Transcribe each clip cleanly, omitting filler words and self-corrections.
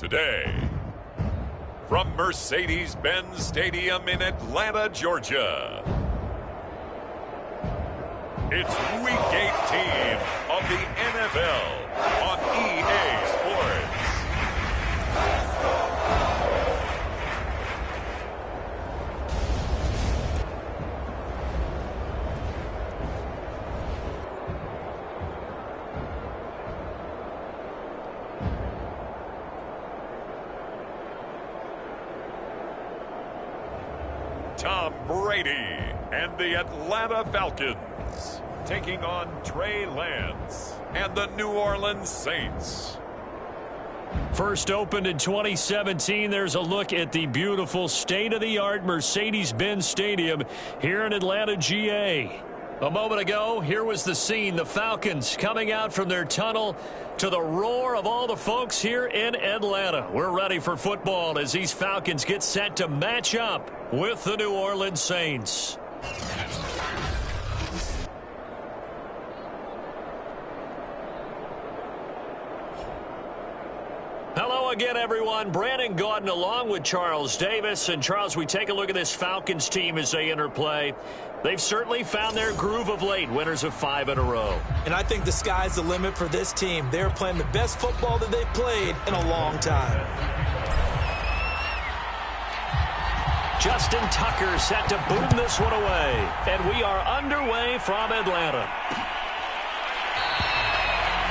today. From Mercedes-Benz Stadium in Atlanta, Georgia, it's Week 18 of the NFL on EA Sports. Tom Brady and the Atlanta Falcons taking on Trey Lance and the New Orleans Saints. First opened in 2017, there's a look at the beautiful state-of-the-art Mercedes-Benz Stadium here in Atlanta, GA. A moment ago, here was the scene. The Falcons coming out from their tunnel to the roar of all the folks here in Atlanta. We're ready for football as these Falcons get set to match up with the New Orleans Saints. Hello again, everyone. Brandon Gaudin along with Charles Davis. And, Charles, we take a look at this Falcons team as they enter play. They've certainly found their groove of late, winners of 5 in a row. And I think the sky's the limit for this team. They're playing the best football that they've played in a long time. Justin Tucker set to boom this one away. And we are underway from Atlanta.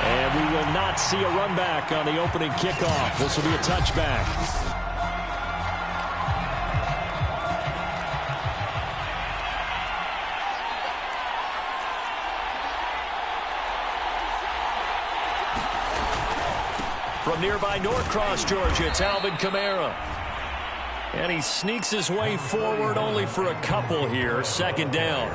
And we will not see a run back on the opening kickoff. This will be a touchback. From nearby Norcross, Georgia, it's Alvin Kamara. And he sneaks his way forward only for a couple here, second down.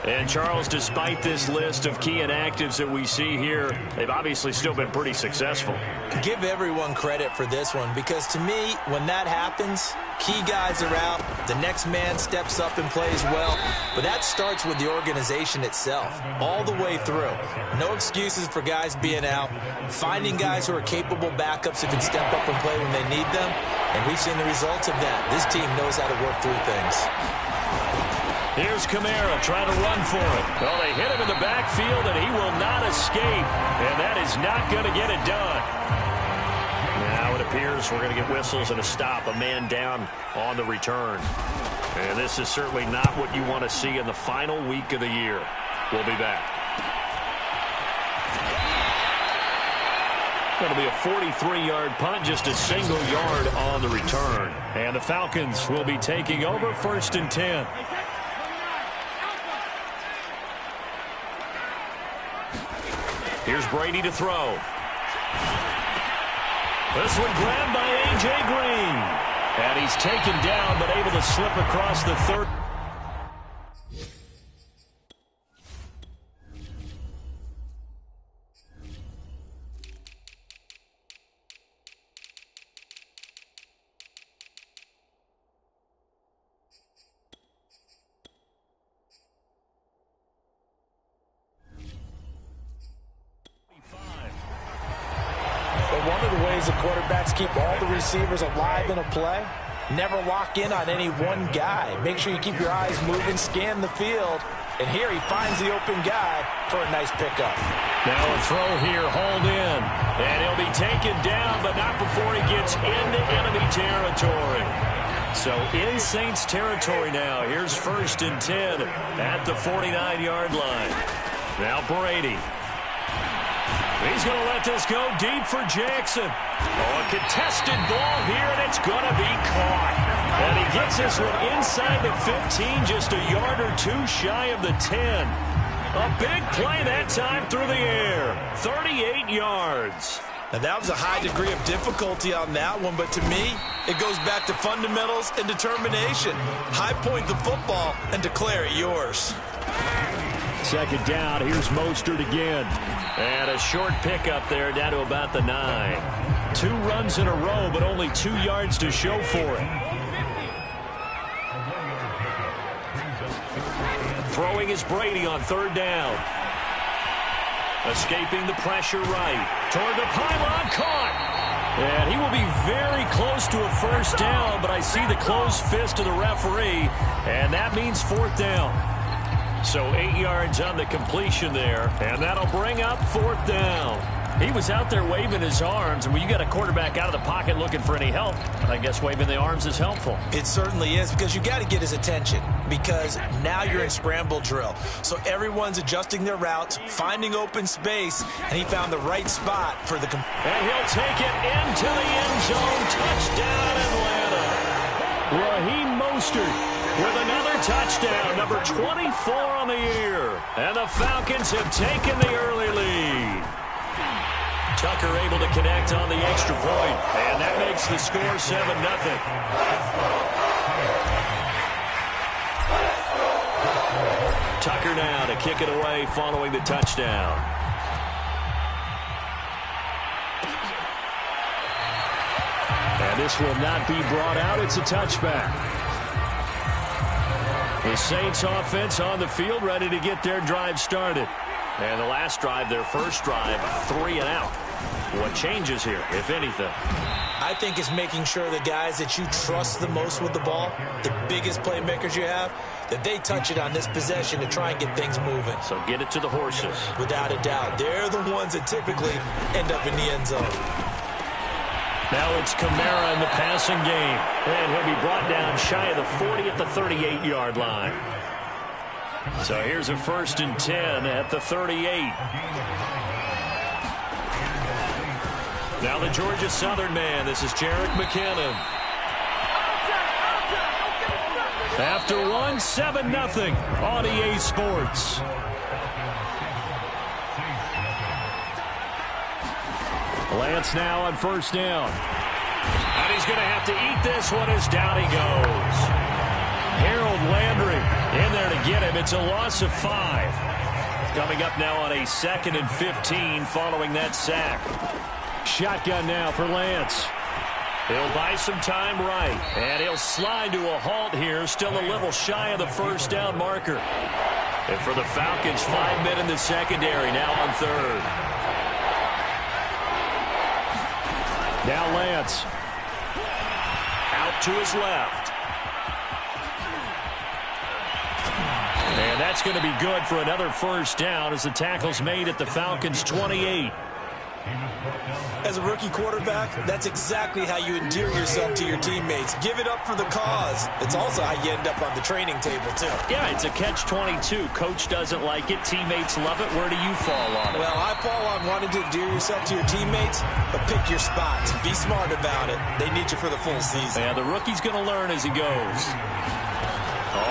And, Charles, despite this list of key inactives that we see here, they've obviously still been pretty successful. Give everyone credit for this one because, to me, when that happens, key guys are out, the next man steps up and plays well. But that starts with the organization itself, all the way through. No excuses for guys being out, finding guys who are capable backups who can step up and play when they need them. And we've seen the results of that. This team knows how to work through things. Here's Kamara trying to run for it. Well, they hit him in the backfield, and he will not escape. And that is not going to get it done. Now it appears we're going to get whistles and a stop. A man down on the return. And this is certainly not what you want to see in the final week of the year. We'll be back. That'll be a 43-yard punt, just a single yard on the return. And the Falcons will be taking over 1st and 10. Here's Brady to throw. This one grabbed by A.J. Green. And he's taken down, but able to slip across the 30. One of the ways the quarterbacks keep all the receivers alive in a play, never lock in on any one guy. Make sure you keep your eyes moving, scan the field, and here he finds the open guy for a nice pickup. Now a throw here, hauled in, and he'll be taken down, but not before he gets into enemy territory. So in Saints territory now. Here's 1st and 10 at the 49-yard line. Now Brady. He's going to let this go deep for Jackson. Oh, a contested ball here, and it's going to be caught. And he gets this one inside the 15, just a yard or two shy of the 10. A big play that time through the air. 38 yards. Now, that was a high degree of difficulty on that one, but to me, it goes back to fundamentals and determination. High point the football and declare it yours. Second down, here's Mostert again. And a short pickup there down to about the 9. 2 runs in a row, but only 2 yards to show for it. Throwing is Brady on 3rd down. Escaping the pressure right. Toward the pylon, caught. And he will be very close to a first down, but I see the closed fist of the referee, and that means 4th down. So 8 yards on the completion there, and that'll bring up 4th down. He was out there waving his arms, and when you got a quarterback out of the pocket looking for any help, I guess waving the arms is helpful. It certainly is, because you got to get his attention, because now you're in scramble drill. So everyone's adjusting their routes, finding open space, and he found the right spot for the... And he'll take it into the end zone. Touchdown, Atlanta. Raheem Mostert with another touchdown, number 24 on the year. And the Falcons have taken the early lead. Tucker able to connect on the extra point, and that makes the score 7-0. Tucker now to kick it away following the touchdown. And this will not be brought out. It's a touchback. The Saints offense on the field ready to get their drive started. And the last drive, their first drive, 3 and out. What changes here, if anything? I think it's making sure the guys that you trust the most with the ball, the biggest playmakers you have, that they touch it on this possession to try and get things moving. So get it to the horses. Without a doubt. They're the ones that typically end up in the end zone. Now it's Kamara in the passing game. And he'll be brought down shy of the 40 at the 38-yard line. So here's a 1st and 10 at the 38. Now the Georgia Southern man. This is Jerick McKinnon. After one, 7-0 on EA Sports. Lance now on 1st down. And he's going to have to eat this one as down he goes. Harold Landry in there to get him. It's a loss of 5. Coming up now on a 2nd and 15 following that sack. Shotgun now for Lance. He'll buy some time right. And he'll slide to a halt here. Still a little shy of the 1st down marker. And for the Falcons, 5 men in the secondary now on 3rd. Now Lance. Out to his left. And that's going to be good for another 1st down as the tackle's made at the Falcons' 28. As a rookie quarterback, that's exactly how you endear yourself to your teammates. Give it up for the cause. It's also how you end up on the training table, too. Yeah, it's a catch-22. Coach doesn't like it. Teammates love it. Where do you fall on it? Well, I fall on wanting to endear yourself to your teammates, but pick your spots. Be smart about it. They need you for the full season. Yeah, the rookie's going to learn as he goes.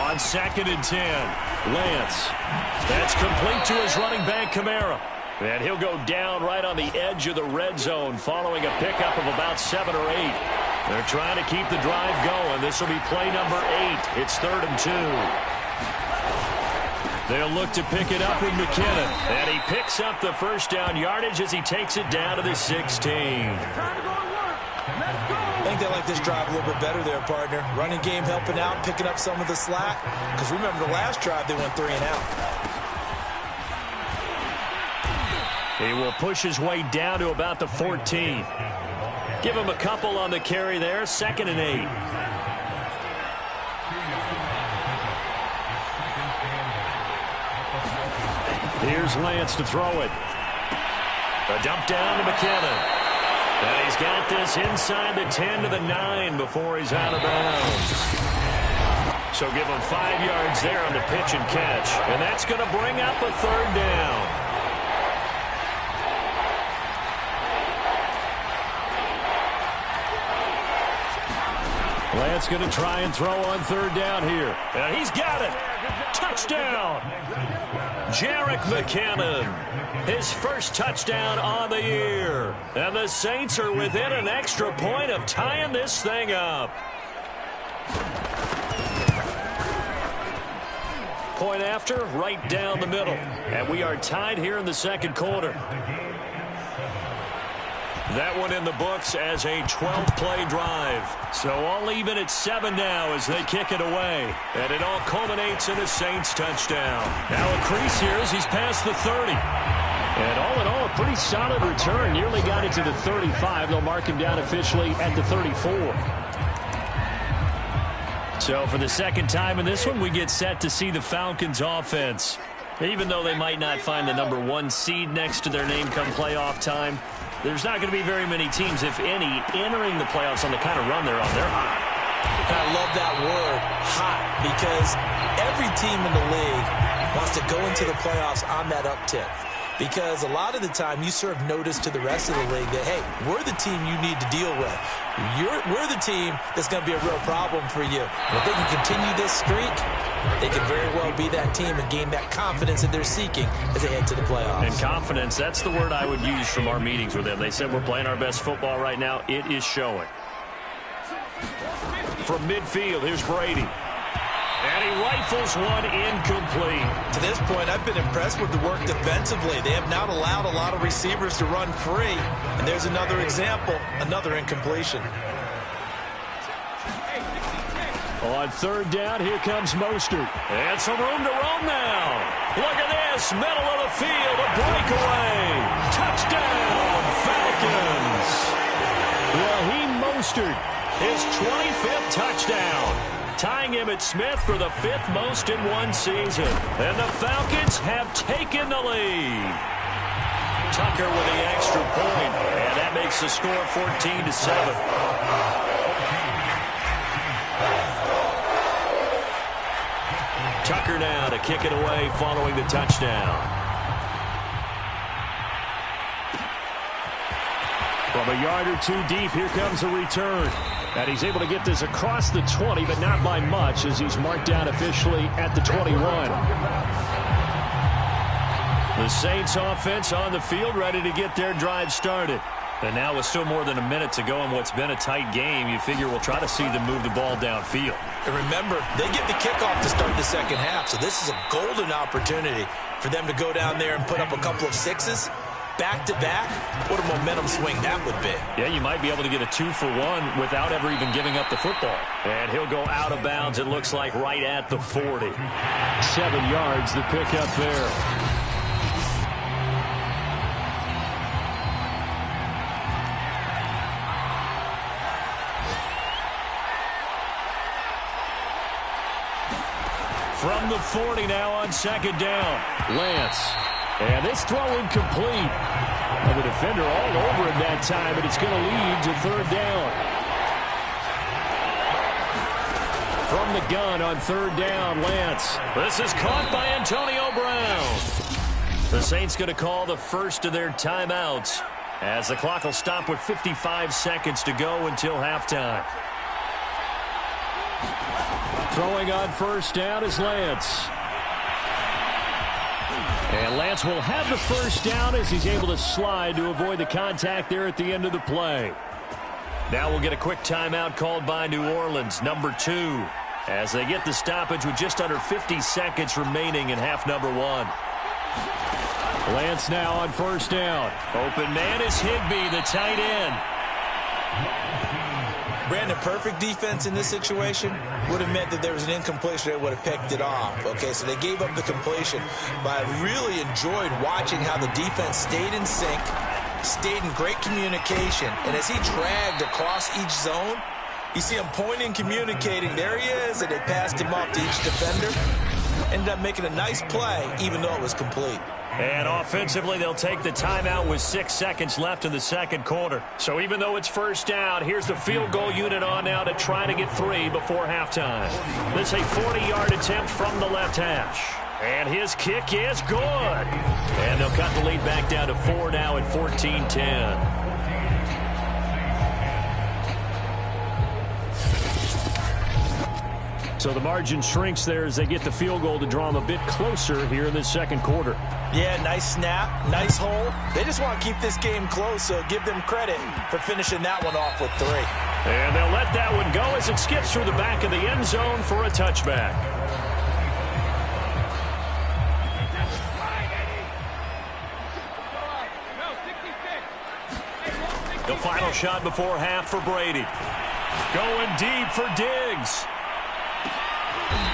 On 2nd and 10, Lance. That's complete to his running back, Kamara. And he'll go down right on the edge of the red zone following a pickup of about 7 or 8. They're trying to keep the drive going. This will be play number 8. It's 3rd and 2. They'll look to pick it up with McKinnon. And he picks up the 1st down yardage as he takes it down to the 16. I think they like this drive a little bit better there, partner. Running game helping out, picking up some of the slack. Because remember the last drive, they went 3 and out. He will push his way down to about the 14. Give him a couple on the carry there. 2nd and 8. Here's Lance to throw it. A dump down to McKinnon. And he's got this inside the 10 to the 9 before he's out of bounds. So give him 5 yards there on the pitch and catch. And that's going to bring up a 3rd down. Lance going to try and throw on 3rd down here. And he's got it. Touchdown. Jerick McKinnon. His first touchdown on the year. And the Saints are within an extra point of tying this thing up. Point after, right down the middle. And we are tied here in the 2nd quarter. That one in the books as a 12th-play drive. So all even at 7 now as they kick it away. And it all culminates in a Saints touchdown. Now a crease here as he's past the 30. And all in all, a pretty solid return. Nearly got it to the 35. They'll mark him down officially at the 34. So for the second time in this one, we get set to see the Falcons offense. Even though they might not find the number 1 seed next to their name come playoff time, there's not going to be very many teams, if any, entering the playoffs on the kind of run they're on. They're hot. I love that word, hot, because every team in the league wants to go into the playoffs on that uptick. Because a lot of the time you serve notice to the rest of the league that, hey, we're the team you need to deal with. We're the team that's going to be a real problem for you. And if they can continue this streak, they could very well be that team and gain that confidence that they're seeking as they head to the playoffs. And confidence, that's the word I would use from our meetings with them. They said we're playing our best football right now. It is showing. From midfield, here's Brady. And he rifles one incomplete. To this point, I've been impressed with the work defensively. They have not allowed a lot of receivers to run free. And there's another example, another incompletion. On third down, here comes Mostert. And some room to roam now. Look at this, middle of the field, a breakaway. Touchdown, Falcons. Raheem Mostert, his 25th touchdown. Tying Emmitt Smith for the 5th most in one season. And the Falcons have taken the lead. Tucker with the extra point. And that makes the score 14-7. Tucker now to kick it away following the touchdown. From a yard or two deep, here comes a return. And he's able to get this across the 20, but not by much, as he's marked down officially at the 21. The Saints offense on the field, ready to get their drive started. And now with still more than a minute to go in what's been a tight game, you figure we'll try to see them move the ball downfield. And remember, they get the kickoff to start the second half, so this is a golden opportunity for them to go down there and put up a couple of sixes. Back-to-back, what a momentum swing that would be. Yeah, you might be able to get a 2-for-1 without ever even giving up the football. And he'll go out of bounds, it looks like, right at the 40. 7 yards, the pickup there. From the 40 now on second down. Lance. And this throw incomplete. And the defender all over him that time, but it's going to lead to third down. From the gun on third down, Lance. This is caught by Antonio Brown. The Saints going to call the first of their timeouts as the clock will stop with 55 seconds to go until halftime. Throwing on first down is Lance. And Lance will have the first down as he's able to slide to avoid the contact there at the end of the play. Now we'll get a quick timeout called by New Orleans, number 2, as they get the stoppage with just under 50 seconds remaining in half number 1. Lance now on first down. Open man is Higbee, the tight end. Brandon, perfect defense in this situation would have meant that there was an incompletion that would have picked it off. Okay, so they gave up the completion. But I really enjoyed watching how the defense stayed in sync, stayed in great communication. And as he dragged across each zone, you see him pointing, communicating. There he is, and they passed him off to each defender. Ended up making a nice play, even though it was complete. And offensively, they'll take the timeout with 6 seconds left in the second quarter. So even though it's first down, here's the field goal unit on now to try to get 3 before halftime. This is a 40-yard attempt from the left hash. And his kick is good. And they'll cut the lead back down to 4 now at 14-10. So the margin shrinks there as they get the field goal to draw them a bit closer here in this second quarter. Yeah, nice snap, nice hole. They just want to keep this game close, so give them credit for finishing that one off with 3. And they'll let that one go as it skips through the back of the end zone for a touchback. The final shot before half for Brady. Going deep for Diggs.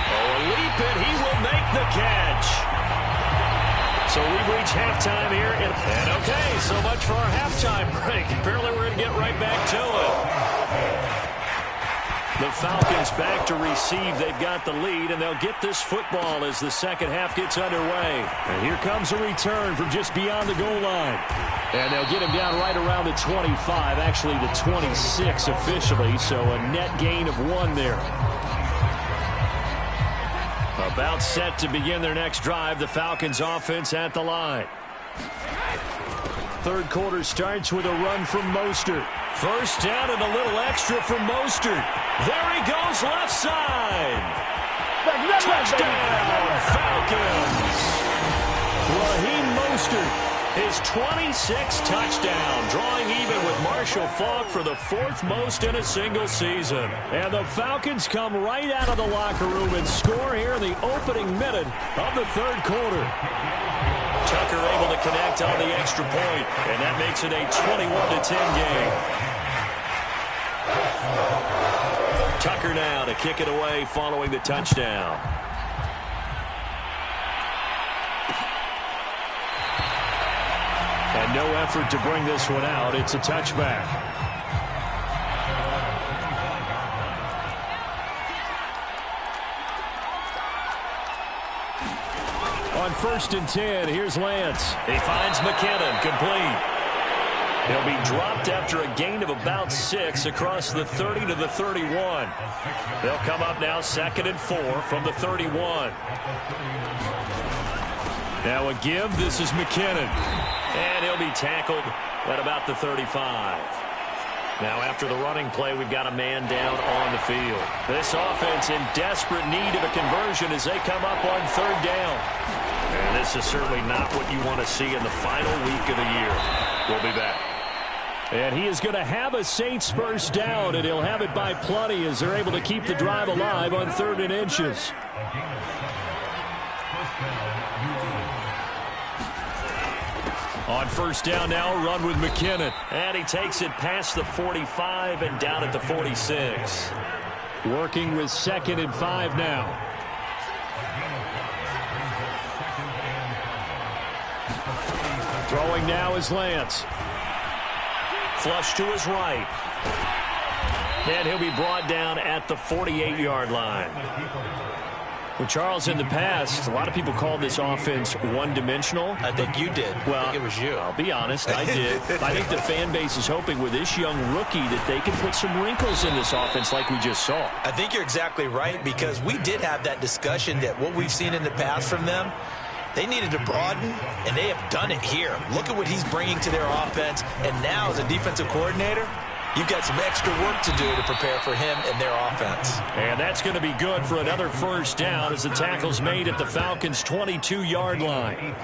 Oh, a leap, and he will make the catch. So we've reached halftime here. And okay, so much for our halftime break. Apparently we're going to get right back to it. The Falcons back to receive. They've got the lead, and they'll get this football as the second half gets underway. And here comes a return from just beyond the goal line. And they'll get him down right around the 25, actually the 26 officially, so a net gain of 1 there. About set to begin their next drive, the Falcons offense at the line. Third quarter starts with a run from Mostert. First down and a little extra from Mostert. There he goes, left side. Touchdown, Falcons. Raheem Mostert, his 26th touchdown, drawing even with Marshall Faulk for the 4th most in a single season. And the Falcons come right out of the locker room and score here in the opening minute of the third quarter. Tucker able to connect on the extra point, and that makes it a 21-10 game. Tucker now to kick it away following the touchdown. And no effort to bring this one out. It's a touchback. On 1st and 10, here's Lance. He finds McKinnon, complete. He'll be dropped after a gain of about 6 across the 30 to the 31. They'll come up now 2nd and 4 from the 31. Now a give. This is McKinnon. And he'll be tackled at about the 35. Now after the running play, we've got a man down on the field. This offense in desperate need of a conversion as they come up on 3rd down. And this is certainly not what you want to see in the final week of the year. We'll be back. And he is going to have a Saints first down, and he'll have it by plenty as they're able to keep the drive alive on 3rd and inches. On 1st down now, a run with McKinnon. And he takes it past the 45 and down at the 46. Working with 2nd and 5 now. Throwing now is Lance. Flush to his right. And he'll be brought down at the 48-yard line. Well, Charles, in the past, a lot of people called this offense one-dimensional. I think you did. Well, I think it was you. I'll be honest, I did. I think the fan base is hoping with this young rookie that they can put some wrinkles in this offense like we just saw. I think you're exactly right, because we did have that discussion that what we've seen in the past from them, they needed to broaden, and they have done it here. Look at what he's bringing to their offense, and now as a defensive coordinator, you've got some extra work to do to prepare for him and their offense. And that's going to be good for another first down as the tackle's made at the Falcons' 22-yard line.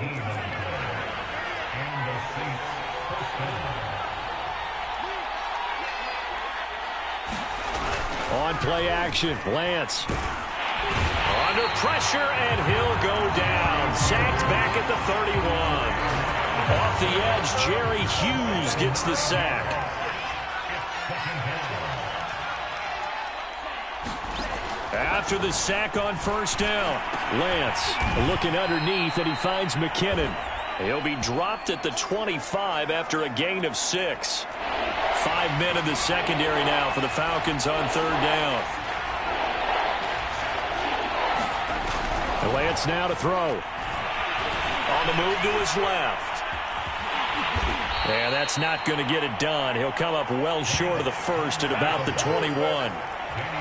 On play action, Lance. Under pressure, and he'll go down. Sacked back at the 31. Off the edge, Jerry Hughes gets the sack. After the sack on 1st down, Lance looking underneath, and he finds McKinnon. He'll be dropped at the 25 after a gain of 6. 5 men in the secondary now for the Falcons on 3rd down. Lance now to throw. On the move to his left. And that's not going to get it done. He'll come up well short of the first at about the 21.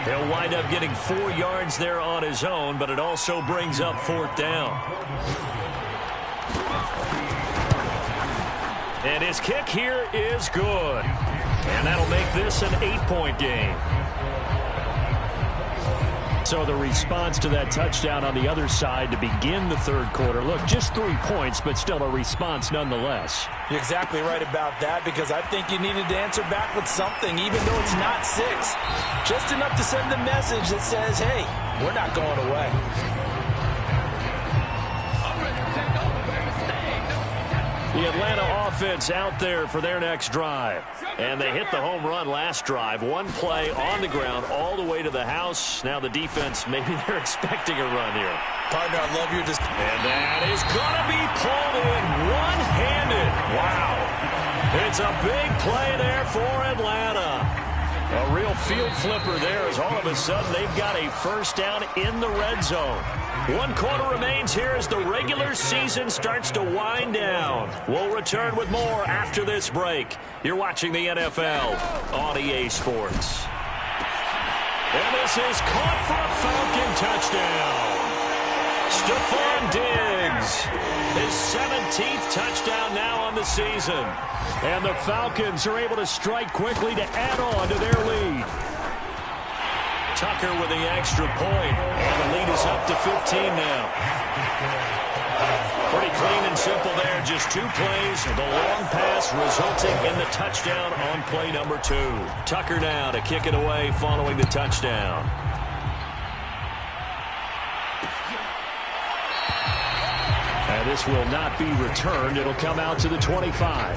He'll wind up getting 4 yards there on his own, but it also brings up 4th down. And his kick here is good. And that'll make this an 8-point game. So the response to that touchdown on the other side to begin the third quarter. Look, just 3 points, but still a response nonetheless. You're exactly right about that, because I think you needed to answer back with something, even though it's not 6. Just enough to send the message that says, hey, we're not going away. The Atlanta offense out there for their next drive. And they hit the home run last drive. One play on the ground all the way to the house. Now the defense, maybe they're expecting a run here. Partner, I love your discussion. And that is going to be pulled in one-handed. Wow. It's a big play there for Atlanta. A real field flipper there as all of a sudden they've got a first down in the red zone. 1 quarter remains here as the regular season starts to wind down. We'll return with more after this break. You're watching the NFL on EA Sports. And this is caught for a Falcon touchdown. Stephon Diggs, his 17th touchdown now on the season. And the Falcons are able to strike quickly to add on to their lead. Tucker with the extra point, and the lead is up to 15 now. Pretty clean and simple there, just 2 plays. The long pass resulting in the touchdown on play number 2. Tucker now to kick it away following the touchdown. And this will not be returned. It'll come out to the 25.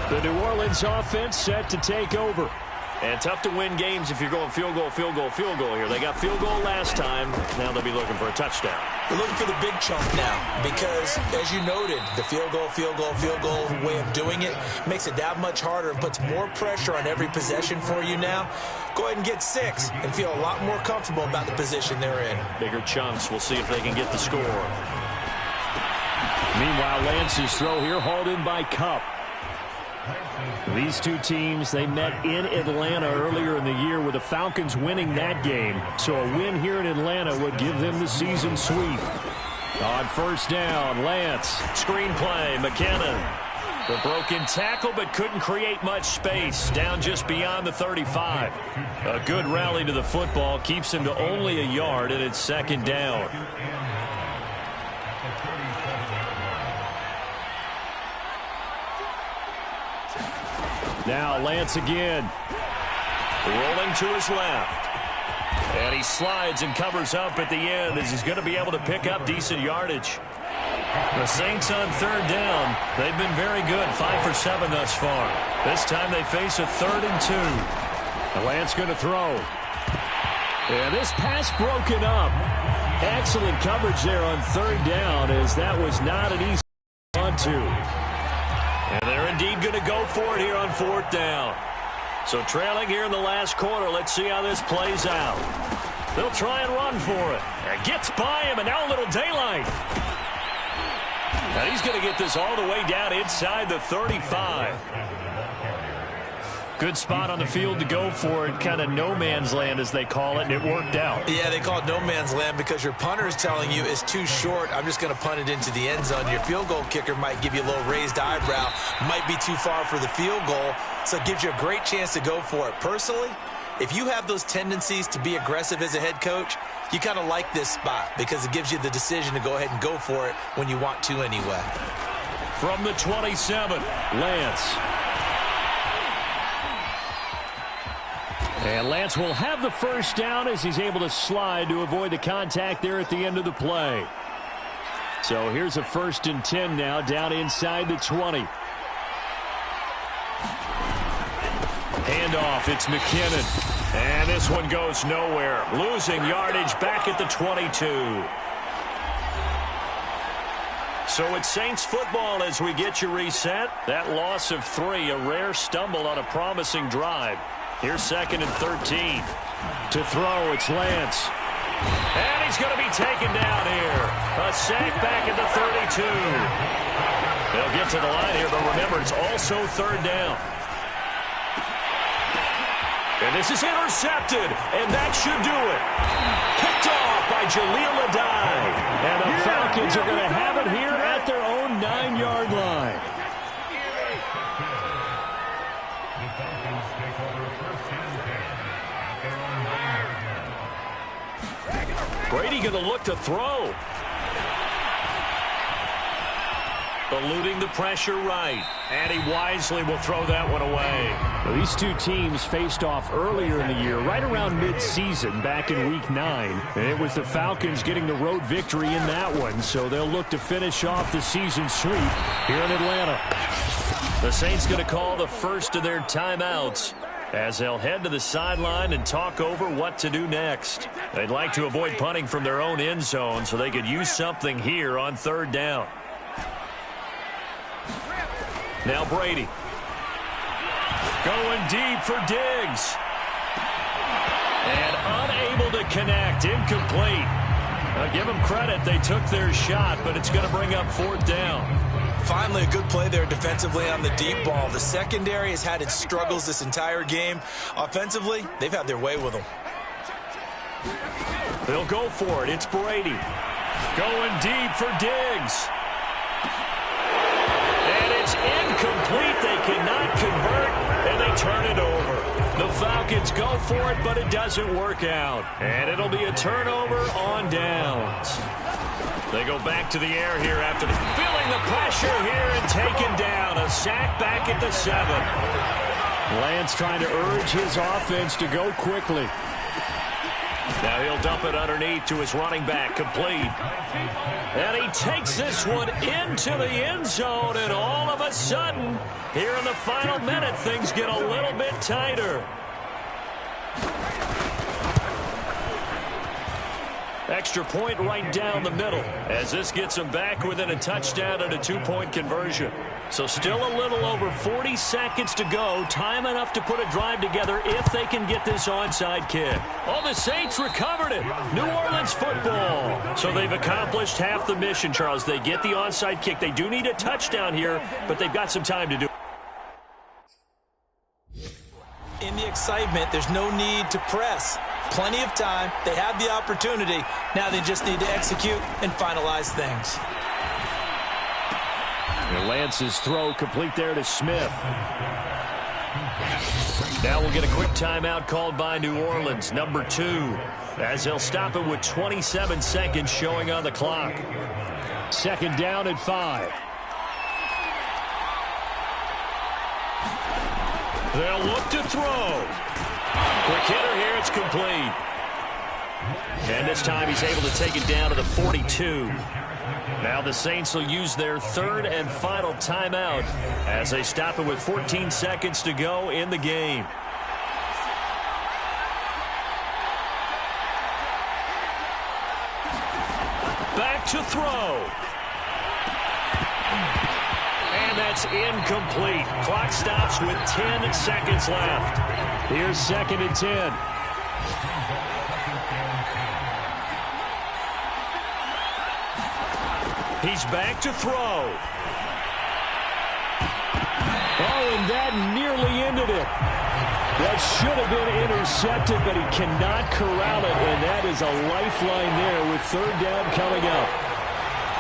The New Orleans offense set to take over. And tough to win games if you're going field goal, field goal, field goal here. They got field goal last time. Now they'll be looking for a touchdown. They're looking for the big chunk now because, as you noted, the field goal way of doing it makes it that much harder and puts more pressure on every possession for you now. Go ahead and get 6 and feel a lot more comfortable about the position they're in. Bigger chunks. We'll see if they can get the score. Meanwhile, Lance's throw here hauled in by Kupp. These two teams, they met in Atlanta earlier in the year with the Falcons winning that game. So a win here in Atlanta would give them the season sweep. On first down, Lance. Screen play, McKinnon. The broken tackle, but couldn't create much space. Down just beyond the 35. A good rally to the football keeps him to only a yard, and it's second down. Now Lance again. Rolling to his left. And he slides and covers up at the end as he's going to be able to pick up decent yardage. The Saints on third down. They've been very good. 5 for 7 thus far. This time they face a 3rd and 2. And Lance going to throw. And this pass broken up. Excellent coverage there on third down as that was not an easy one to. And they're indeed going to go for it here on 4th down. So trailing here in the last quarter. Let's see how this plays out. They'll try and run for it. And gets by him, and now a little daylight. And he's going to get this all the way down inside the 35. Good spot on the field to go for it. Kind of no man's land, as they call it, and it worked out. Yeah, they call it no man's land because your punter is telling you it's too short. I'm just going to punt it into the end zone. Your field goal kicker might give you a little raised eyebrow. Might be too far for the field goal, so it gives you a great chance to go for it. Personally, if you have those tendencies to be aggressive as a head coach, you kind of like this spot because it gives you the decision to go ahead and go for it when you want to anyway. From the 27, Lance. And Lance will have the first down as he's able to slide to avoid the contact there at the end of the play. So here's a 1st and 10 now down inside the 20. Handoff, it's McKinnon. And this one goes nowhere. Losing yardage back at the 22. So it's Saints football as we get you reset. That loss of 3, a rare stumble on a promising drive. Here's 2nd and 13. To throw, it's Lance. And he's going to be taken down here. A sack back at the 32. They'll get to the line here, but remember, it's also 3rd down. And this is intercepted, and that should do it. Picked off by Jaleel Adai. And the Falcons are going to have it here at their own 9-yard line. Brady going to look to throw. eluding the pressure right. And he wisely will throw that one away. Well, these two teams faced off earlier in the year, right around mid-season, back in Week 9. And it was the Falcons getting the road victory in that one, so they'll look to finish off the season sweep here in Atlanta. The Saints going to call the first of their timeouts as they'll head to the sideline and talk over what to do next. They'd like to avoid punting from their own end zone so they could use something here on third down. Now Brady. Going deep for Diggs. And unable to connect. Incomplete. I'll give them credit. They took their shot, but it's going to bring up fourth down. Finally, a good play there defensively on the deep ball. The secondary has had its struggles this entire game. Offensively, they've had their way with them. They'll go for it. It's Brady. Going deep for Diggs. And it's incomplete. They cannot convert, and they turn it over. The Falcons go for it, but it doesn't work out. And it'll be a turnover on downs. They go back to the air here after feeling the pressure here and taken down. A sack back at the 7. Lance trying to urge his offense to go quickly. Now he'll dump it underneath to his running back, complete. And he takes this one into the end zone, and all of a sudden, here in the final minute, things get a little bit tighter. Extra point right down the middle as this gets them back within a touchdown and a 2-point conversion. So still a little over 40 seconds to go. Time enough to put a drive together if they can get this onside kick. Oh, the Saints recovered it. New Orleans football. So they've accomplished half the mission, Charles. They get the onside kick. They do need a touchdown here, but they've got some time to do it. In the excitement, there's no need to press. Plenty of time. They have the opportunity. Now they just need to execute and finalize things. And Lance's throw complete there to Smith. Now we'll get a quick timeout called by New Orleans, number 2, as they'll stop it with 27 seconds showing on the clock. Second down at 5. They'll look to throw. Quick hitter here, it's complete. And this time he's able to take it down to the 42. Now the Saints will use their third and final timeout as they stop it with 14 seconds to go in the game. Back to throw. And that's incomplete. Clock stops with 10 seconds left. Here's 2nd and 10. He's back to throw. Oh, and that nearly ended it. That should have been intercepted, but he cannot corral it, and that is a lifeline there with third down coming up.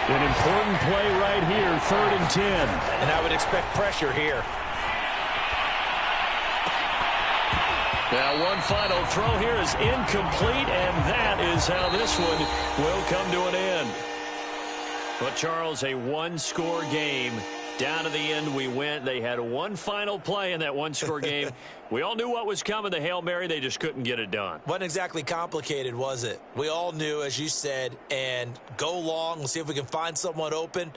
An important play right here, 3rd and 10. And I would expect pressure here. Now one final throw here is incomplete, and that is how this one will come to an end. But, Charles, a one-score game. Down to the end we went. They had one final play in that one-score game. We all knew what was coming, the Hail Mary. They just couldn't get it done. Wasn't exactly complicated, was it? We all knew, as you said, and go long. We'll see if we can find someone open.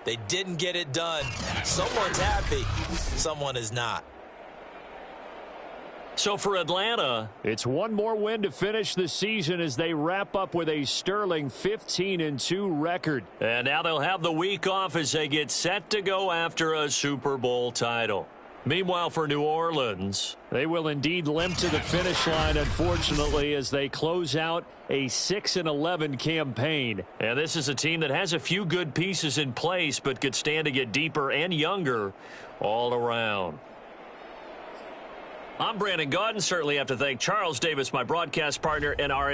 They didn't get it done. Someone's happy. Someone is not. So for Atlanta, it's one more win to finish the season as they wrap up with a sterling 15-2 record. And now they'll have the week off as they get set to go after a Super Bowl title. Meanwhile, for New Orleans, they will indeed limp to the finish line, unfortunately, as they close out a 6-11 campaign. And this is a team that has a few good pieces in place, but could stand to get deeper and younger all around. I'm Brandon Gaudin. Certainly have to thank Charles Davis, my broadcast partner, and our